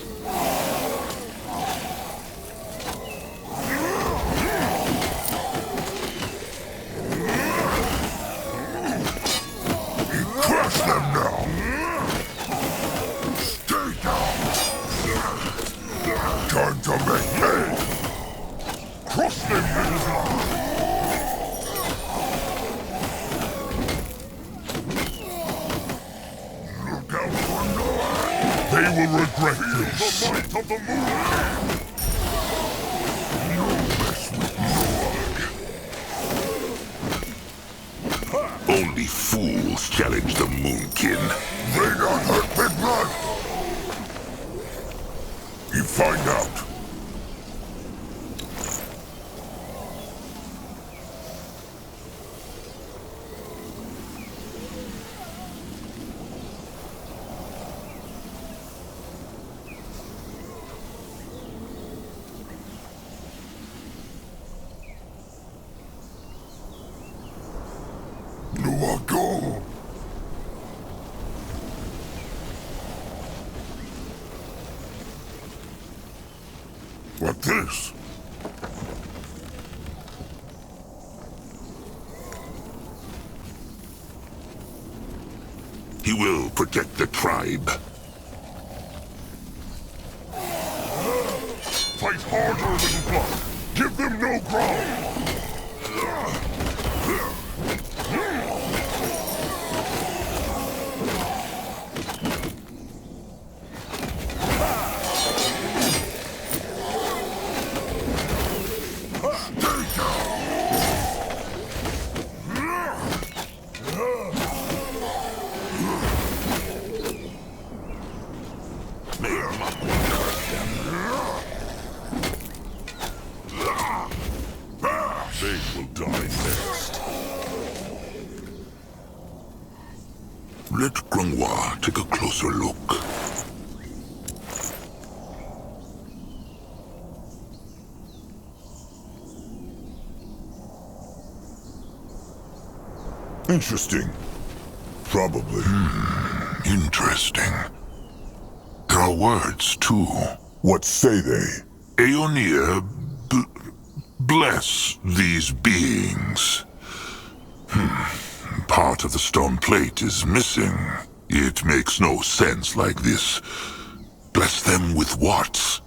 Crush them now! Stay down! Time to make hay! Crush them, little brother! Look out for Noog! They will regret this! The might of the moon! You mess with Noog! Only fools challenge the Moonkin. They don't hurt Big Blood! You find out. No, go. What this? He will protect the tribe. Fight harder, little blood. Give them no ground. They will die next. Let Granois take a closer look. Interesting. Probably. Interesting. There are words, too. What say they? Aeonir, bless these beings. Part of the stone plate is missing. It makes no sense like this. Bless them with what?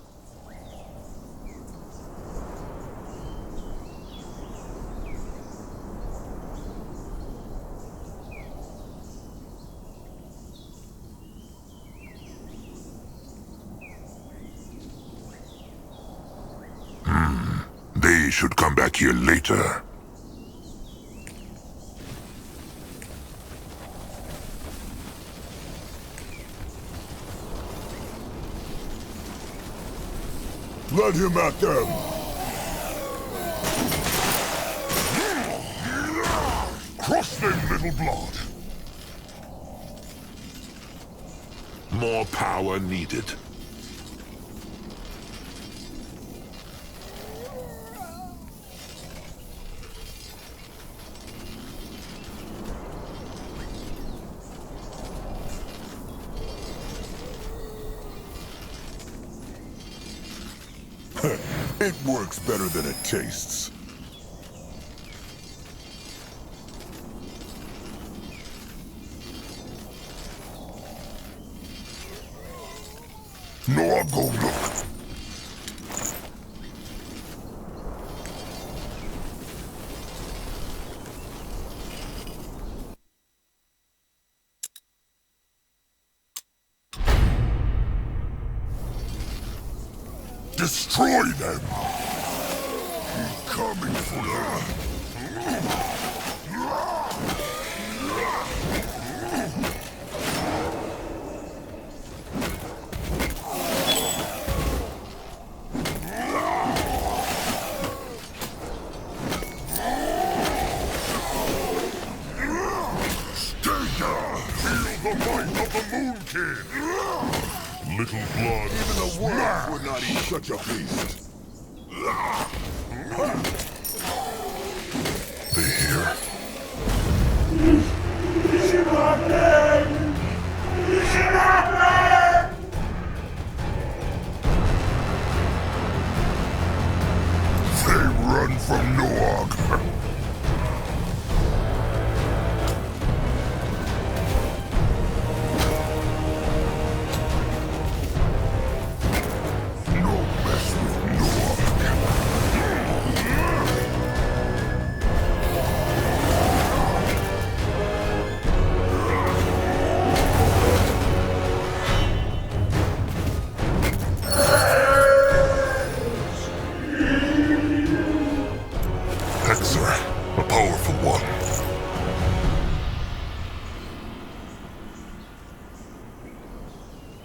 They should come back here later. Let him at them! Crush them, little blood! More power needed. It works better than it tastes. No, I'll go look. Destroy them! He's coming for them! Stay down! Feel the might of the Moon King! Little blood. Even the world would not eat such a beast. They hear? They run from Noog.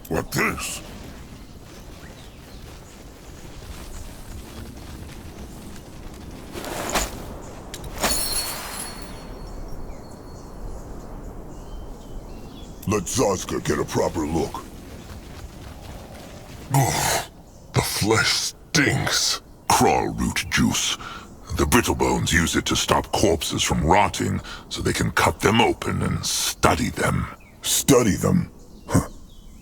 What this? Let Zazka get a proper look. Oh, the flesh stinks. Crawl root juice. The Brittlebones use it to stop corpses from rotting, so they can cut them open and study them. Study them? Huh.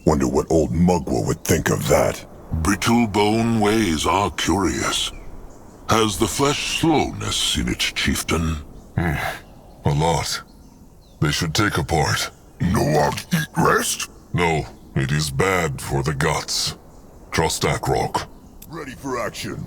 Wonder what old Mugwa would think of that. Brittlebone ways are curious. Has the flesh slowness in it, chieftain? A lot. They should take apart. No eat rest? No, it is bad for the guts. Trust Akrog. Ready for action.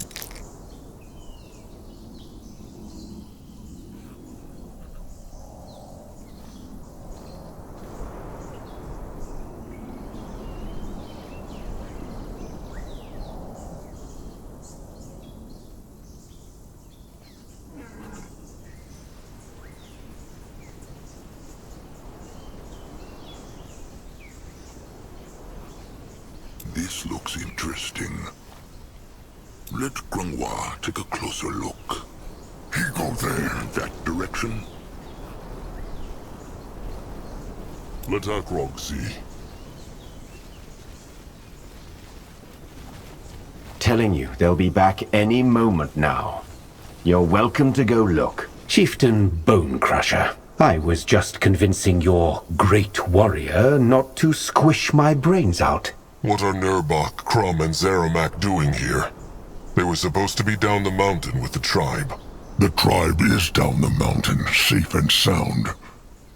This looks interesting. Let Grungwa take a closer look. He go there. That direction. Let Akrog see. Telling you, they'll be back any moment now. You're welcome to go look. Chieftain Bone Crusher, I was just convincing your great warrior not to squish my brains out. What are Nurbok, Crumb, and Zeramak doing here? They were supposed to be down the mountain with the tribe. The tribe is down the mountain, safe and sound.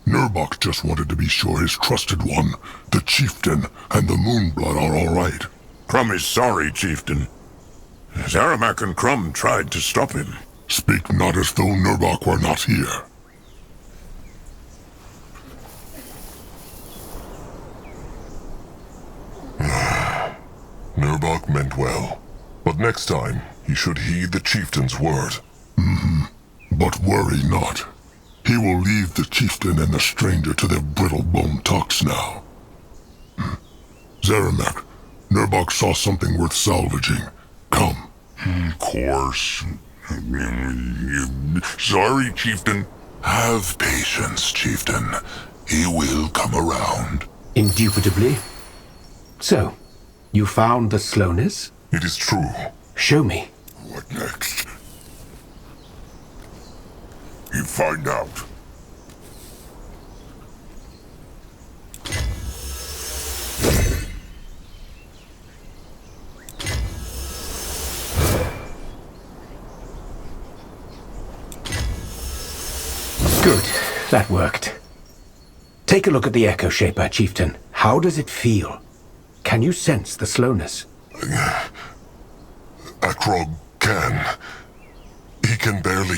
Nurbok just wanted to be sure his trusted one, the chieftain, and the Moonblood are all right. Crumb is sorry, chieftain. Zeramak and Crumb tried to stop him. Speak not as though Nurbok were not here. Nurbok meant well, but next time he should heed the chieftain's word. But worry not. He will leave the chieftain and the stranger to their brittle-bone talks now. Zeramak, Nurbok saw something worth salvaging. Come. Of course. Sorry, chieftain. Have patience, chieftain. He will come around. Indubitably. So, you found the slowness? It is true. Show me. What next? You find out. Good. That worked. Take a look at the Echo Shaper, Chieftain. How does it feel? Can you sense the slowness? Akrog can. He can barely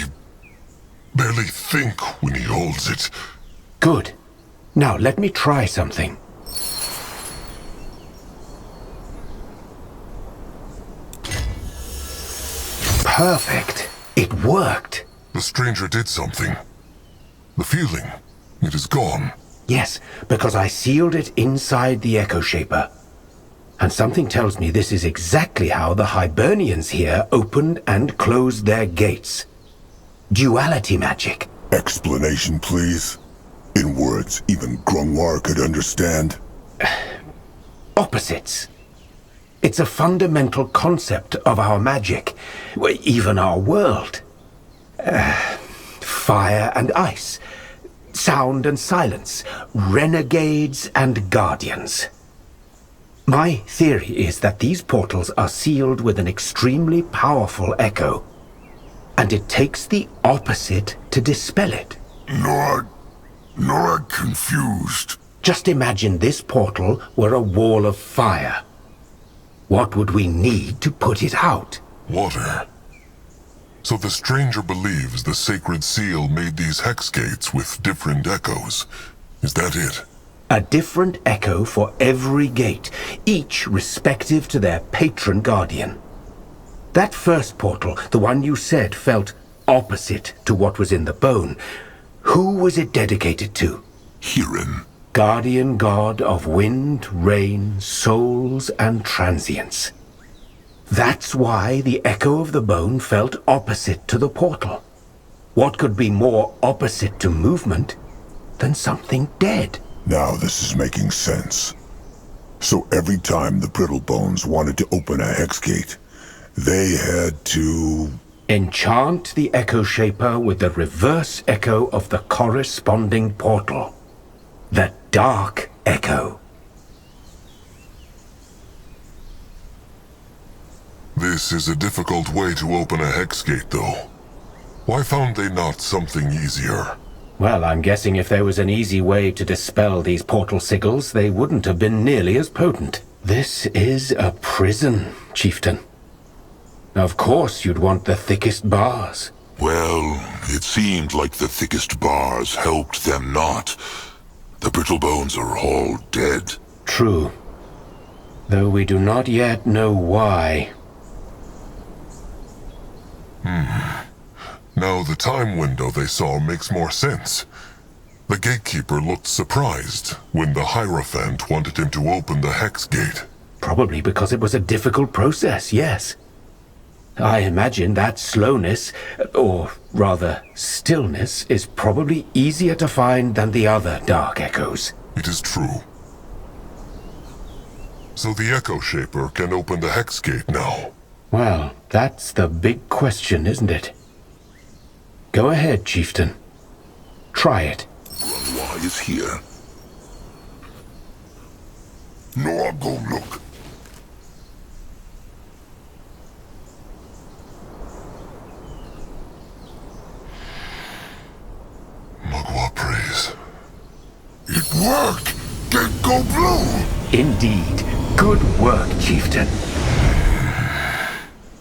think when he holds it. Good. Now let me try something. Perfect. It worked. The stranger did something. The feeling, it is gone. Yes, because I sealed it inside the Echo Shaper. And something tells me this is exactly how the Hibernians here opened and closed their gates. Duality magic. Explanation, please. In words even Grungwar could understand. Opposites. It's a fundamental concept of our magic, even our world. Fire and ice, sound and silence, renegades and guardians. My theory is that these portals are sealed with an extremely powerful echo, and it takes the opposite to dispel it. Not confused. Just imagine this portal were a wall of fire. What would we need to put it out? Water. So the stranger believes the sacred seal made these hex gates with different echoes. Is that it? A different echo for every gate, each respective to their patron guardian. That first portal, the one you said felt opposite to what was in the bone, who was it dedicated to? Hirin. Guardian god of wind, rain, souls, and transience. That's why the echo of the bone felt opposite to the portal. What could be more opposite to movement than something dead? Now this is making sense. So every time the Brittlebones wanted to open a hex gate, they had to Enchant the Echo Shaper with the reverse echo of the corresponding portal. The Dark Echo. This is a difficult way to open a hex gate, though. Why found they not something easier? Well, I'm guessing if there was an easy way to dispel these portal sigils, they wouldn't have been nearly as potent. This is a prison, Chieftain. Of course you'd want the thickest bars. Well, it seemed like the thickest bars helped them not. The brittle bones are all dead. True. Though we do not yet know why. Now the time window they saw makes more sense. The gatekeeper looked surprised when the Hierophant wanted him to open the hex gate. Probably because it was a difficult process, yes. I imagine that slowness, or rather stillness, is probably easier to find than the other dark echoes. It is true. So the Echo Shaper can open the hex gate now. Well, that's the big question, isn't it? Go ahead, Chieftain. Try it. Why is here? No, I'll go look. Magua prays. It worked! Gate go blue! Indeed. Good work, Chieftain.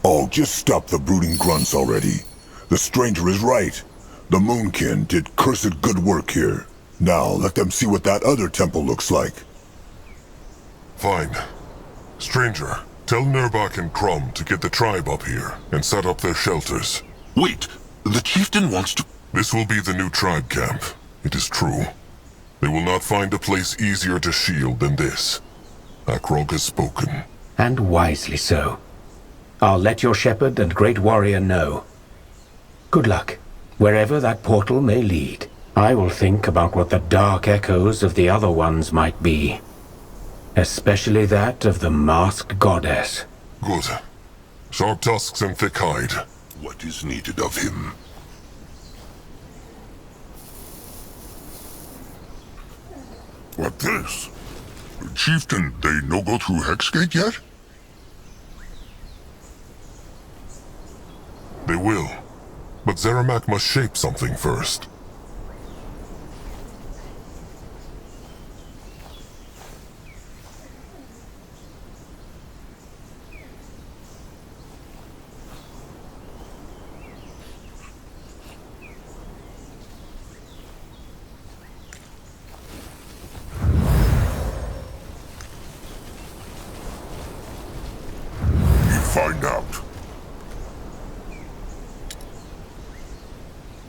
Oh, just stop the brooding grunts already. The stranger is right. The Moonkin did cursed good work here. Now, let them see what that other temple looks like. Fine. Stranger, tell Nurbak and Crum to get the tribe up here and set up their shelters. Wait, the chieftain wants to... This will be the new tribe camp. It is true. They will not find a place easier to shield than this. Akrogu has spoken. And wisely so. I'll let your shepherd and great warrior know. Good luck, wherever that portal may lead. I will think about what the dark echoes of the other ones might be. Especially that of the masked goddess. Good. Sharp tusks and thick hide. What is needed of him? What this? Chieftain, they no go through Hexgate yet? They will. But Zeramak must shape something first. Find out.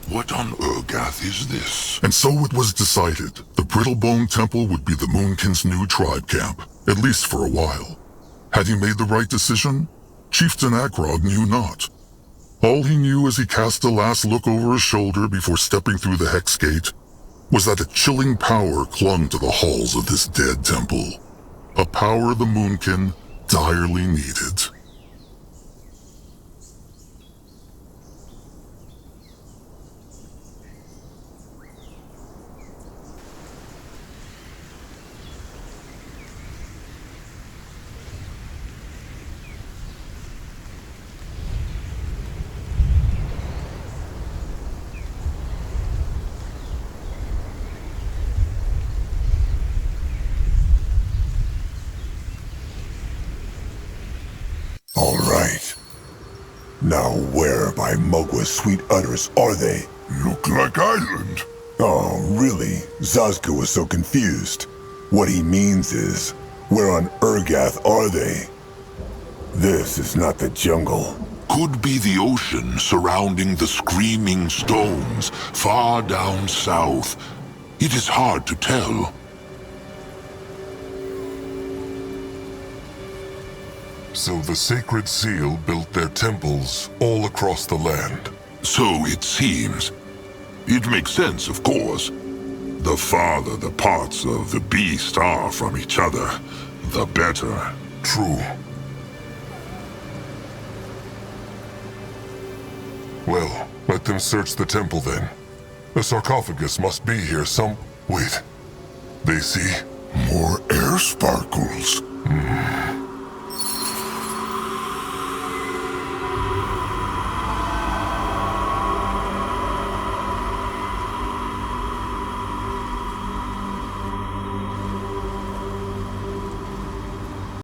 What on Urgath is this? And so it was decided. The Brittlebone Temple would be the Moonkin's new tribe camp, at least for a while. Had he made the right decision? Chieftain Akrogu knew not. All he knew as he cast a last look over his shoulder before stepping through the Hex Gate was that a chilling power clung to the halls of this dead temple. A power the Moonkin direly needed. All right. Now where by Mogua's sweet utters are they? Look like island. Oh, really? Zazka was so confused. What he means is, where on Urgath are they? This is not the jungle. Could be the ocean surrounding the screaming stones, far down south. It is hard to tell. So the Sacred Seal built their temples all across the land. So it seems. It makes sense, of course. The farther the parts of the beast are from each other, the better. True. Well, let them search the temple then. A sarcophagus must be here Wait. They see? More air sparkles.